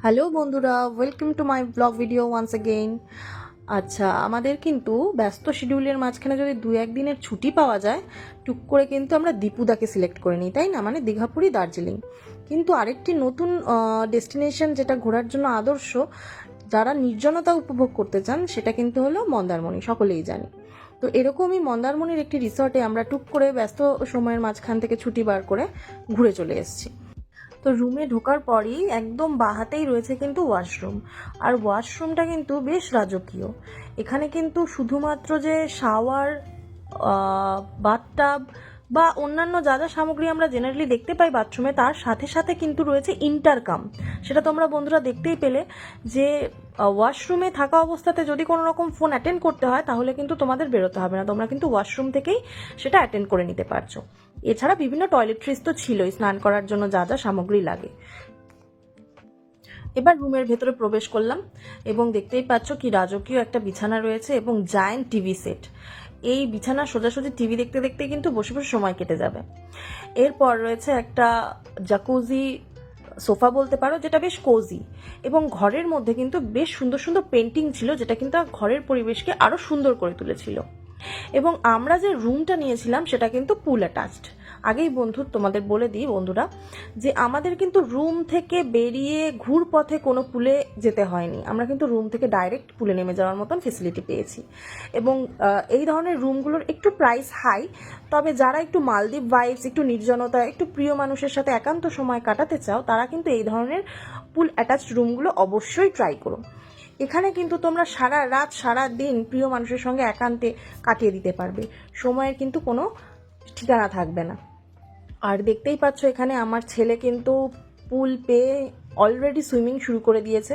Hello বন্ধুরা, welcome to my blog video once again. আচ্ছা, আমাদের কিন্তু ব্যস্ত শিডিউলের মাঝখানে যদি দু একদিনের ছুটি পাওয়া যায়, টুক করে কিন্তু আমরা দীপুদাকে সিলেক্ট করে নিই, তাই না? মানে দীঘাপুরি, দার্জিলিং। কিন্তু আরেকটি নতুন ডেস্টিনেশন যেটা ঘোরার জন্য আদর্শ, যারা নির্জনতা উপভোগ করতে চান, সেটা কিন্তু হলো মন্দারমণি, সকলেই জানি। তো এরকমই মন্দারমণির একটি রিসর্টে আমরা টুক করে ব্যস্ত সময়ের মাঝখান থেকে ছুটি বার করে ঘুরে চলে এসেছি। তো রুমে ঢোকার পরই একদম বাহাতেই রয়েছে কিন্তু ওয়াশরুম। আর ওয়াশরুমটা কিন্তু বেশ রাজকীয়। এখানে কিন্তু শুধুমাত্র যে শাওয়ার, বাথটাব বা অন্যান্য যা যা সামগ্রী আমরা জেনারেলি দেখতে পাই বাথরুমে, তার সাথে সাথে কিন্তু রয়েছে ইন্টারকাম। সেটা তোমরা বন্ধুরা দেখতেই পেলে যে ওয়াশরুমে থাকা অবস্থাতে যদি কোনো রকম ফোন অ্যাটেন্ড করতে হয়, তাহলে কিন্তু তোমাদের বেরোতে হবে না, তোমরা কিন্তু ওয়াশরুম থেকেই সেটা অ্যাটেন্ড করে নিতে পারছো। এছাড়া বিভিন্ন টয়লেট্রিজ তো ছিলই, স্নান করার জন্য যা যা সামগ্রী লাগে। এবার রুমের ভেতরে প্রবেশ করলাম এবং দেখতেই পাচ্ছ কি রাজকীয় একটা বিছানা রয়েছে এবং জায়ান্ট টিভি সেট। এই বিছানা সোজাসুজি টিভি দেখতে দেখতে কিন্তু বসে বসে সময় কেটে যাবে। এরপর রয়েছে একটা জাকুজি সোফা বলতে পারো, যেটা বেশ কোজি, এবং ঘরের মধ্যে কিন্তু বেশ সুন্দর সুন্দর পেন্টিং ছিল, যেটা কিন্তু ঘরের পরিবেশকে আরো সুন্দর করে তুলেছিল। এবং আমরা যে রুমটা নিয়েছিলাম সেটা কিন্তু পুল অ্যাটাচড। আগেই তোমাদের বলে দিই বন্ধুরা, যে আমাদের কিন্তু রুম থেকে বেরিয়ে ঘুরপথে কোনো পুলে যেতে হয়নি, আমরা কিন্তু রুম থেকে ডাইরেক্ট পুলে নেমে যাওয়ার মতন ফেসিলিটি পেয়েছি। এবং এই ধরনের রুমগুলোর একটু প্রাইস হাই, তবে যারা একটু মালদ্বীপ ভাইবস, একটু নির্জনতা, একটু প্রিয় মানুষের সাথে একান্ত সময় কাটাতে চাও, তারা কিন্তু এই ধরনের পুল অ্যাটাচড রুমগুলো অবশ্যই ট্রাই করো। এখানে কিন্তু তোমরা সারা রাত সারা দিন প্রিয় মানুষের সঙ্গে একান্তে কাটিয়ে দিতে পারবে, সময়ের কিন্তু কোনো ঠিকানা থাকবে না। আর দেখতেই পাচ্ছ এখানে আমার ছেলে কিন্তু পুল পেয়ে অলরেডি সুইমিং শুরু করে দিয়েছে।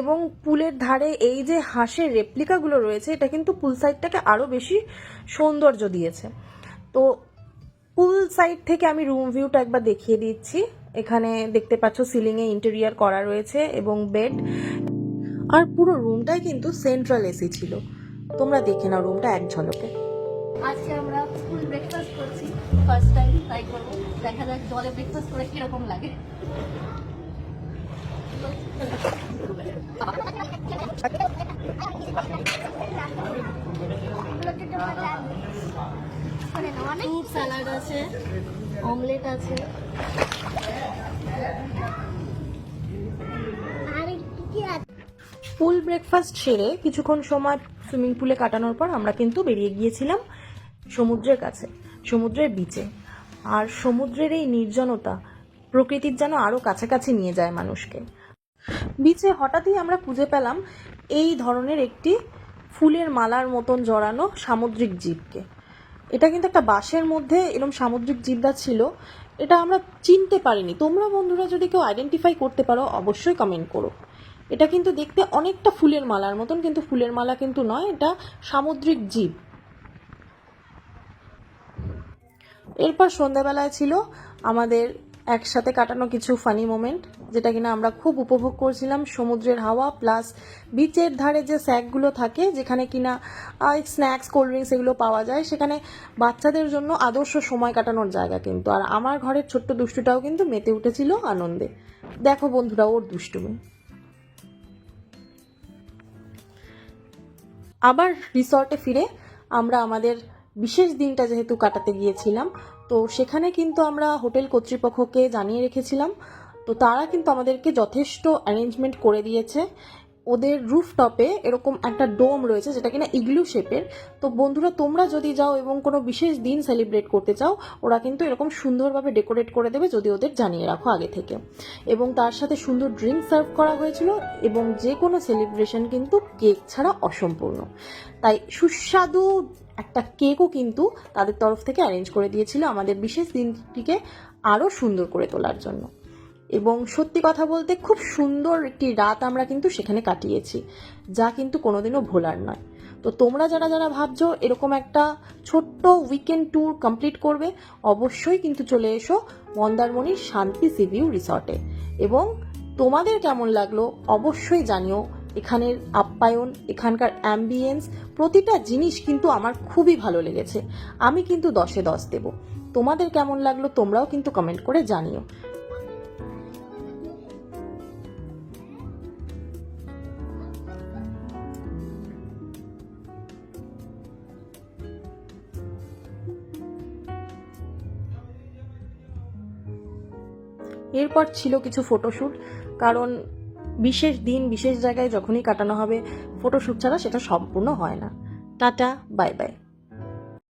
এবং পুলের ধারে এই যে হাঁসের রেপ্লিকাগুলো রয়েছে, এটা কিন্তু পুল সাইডটাকে আরও বেশি সৌন্দর্য দিয়েছে। তো পুল সাইড থেকে আমি রুম ভিউটা একবার দেখিয়ে দিচ্ছি। এখানে দেখতে পাচ্ছ সিলিংয়ে ইন্টেরিয়ার করা রয়েছে এবং বেড, আর পুরো রুমটাই কিন্তু সেন্ট্রাল এসি ছিল। তোমরা দেখে নাও রুমটা এক ঝলকে। আজকে আমরা ফুল ব্রেকফাস্ট করছি, ফার্স্ট টাইম ট্রাই করবো, দেখা যাক জলে ব্রেকফাস্ট করে কিরকম লাগে। ফ্রুট স্যালাড আছে, অমলেট আছে। ফুল ব্রেকফাস্ট সেরে কিছুক্ষণ সময় সুইমিং পুলে কাটানোর পর আমরা কিন্তু বেরিয়ে গিয়েছিলাম সমুদ্রের কাছে, সমুদ্রের বিচে। আর সমুদ্রের এই নির্জনতা প্রকৃতির যেন আরও কাছাকাছি নিয়ে যায় মানুষকে। বিচে হঠাৎই আমরা খুঁজে পেলাম এই ধরনের একটি ফুলের মালার মতন জড়ানো সামুদ্রিক জীবকে। এটা কিন্তু একটা বাঁশের মধ্যে এরকম সামুদ্রিক জীবরা ছিল, এটা আমরা চিনতে পারিনি। তোমরা বন্ধুরা যদি কেউ আইডেন্টিফাই করতে পারো অবশ্যই কমেন্ট করো। এটা কিন্তু দেখতে অনেকটা ফুলের মালার মতন, কিন্তু ফুলের মালা কিন্তু নয়, এটা সামুদ্রিক জীব। এরপর সন্ধ্যাবেলায় ছিল আমাদের একসাথে কাটানো কিছু ফানি মোমেন্ট, যেটা কিনা আমরা খুব উপভোগ করছিলাম। সমুদ্রের হাওয়া প্লাস বিচের ধারে যে স্যাকগুলো থাকে, যেখানে কিনা স্ন্যাক্স, কোল্ড ড্রিঙ্কস এগুলো পাওয়া যায়, সেখানে বাচ্চাদের জন্য আদর্শ সময় কাটানোর জায়গা কিন্তু। আর আমার ঘরের ছোট্ট দুষ্টুটাও কিন্তু মেতে উঠেছিল আনন্দে। দেখো বন্ধুরা ওর দুষ্টুমি। আবার রিসর্টে ফিরে আমরা আমাদের বিশেষ দিনটা যেহেতু কাটাতে গিয়েছিলাম, তো সেখানে কিন্তু আমরা হোটেল কর্তৃপক্ষকে জানিয়ে রেখেছিলাম। তো তারা কিন্তু আমাদেরকে যথেষ্ট অ্যারেঞ্জমেন্ট করে দিয়েছে। ওদের রুফটপে এরকম একটা ডোম রয়েছে, যেটা কিনা ইগলু শেপের। তো বন্ধুরা তোমরা যদি যাও এবং কোনো বিশেষ দিন সেলিব্রেট করতে চাও, ওরা কিন্তু এরকম সুন্দরভাবে ডেকোরেট করে দেবে, যদি ওদের জানিয়ে রাখো আগে থেকে। এবং তার সাথে সুন্দর ড্রিঙ্ক সার্ভ করা হয়েছিল, এবং যে কোনো সেলিব্রেশন কিন্তু কেক ছাড়া অসম্পূর্ণ। তাই সুস্বাদু একটা কেকও কিন্তু তাদের তরফ থেকে অ্যারেঞ্জ করে দিয়েছিল আমাদের বিশেষ দিনটিকে আরও সুন্দর করে তোলার জন্য। এবং সত্যি কথা বলতে খুব সুন্দর একটি রাত আমরা কিন্তু সেখানে কাটিয়েছি, যা কিন্তু কোনোদিনও ভোলার নয়। তো তোমরা যারা যারা ভাবছো এরকম একটা ছোট্ট উইকেন্ড ট্যুর কমপ্লিট করবে, অবশ্যই কিন্তু চলে এসো মন্দারমণির শান্তি সি ভিউ রিসর্টে। এবং তোমাদের কেমন লাগলো অবশ্যই জানিও। এখানের আপ্যায়ন, এখানকার অ্যাম্বিয়েন্স, প্রতিটা জিনিস কিন্তু আমার খুবই ভালো লেগেছে। আমি কিন্তু 10-এ 10 দেব। তোমাদের কেমন লাগলো তোমরাও কিন্তু কমেন্ট করে জানিও। এরপর ছিল কিছু ফটোশ্যুট, কারণ বিশেষ দিন বিশেষ জায়গায় যখনই কাটানো হবে ফটোশ্যুট ছাড়া সেটা সম্পূর্ণ হয় না। Tata, bye bye.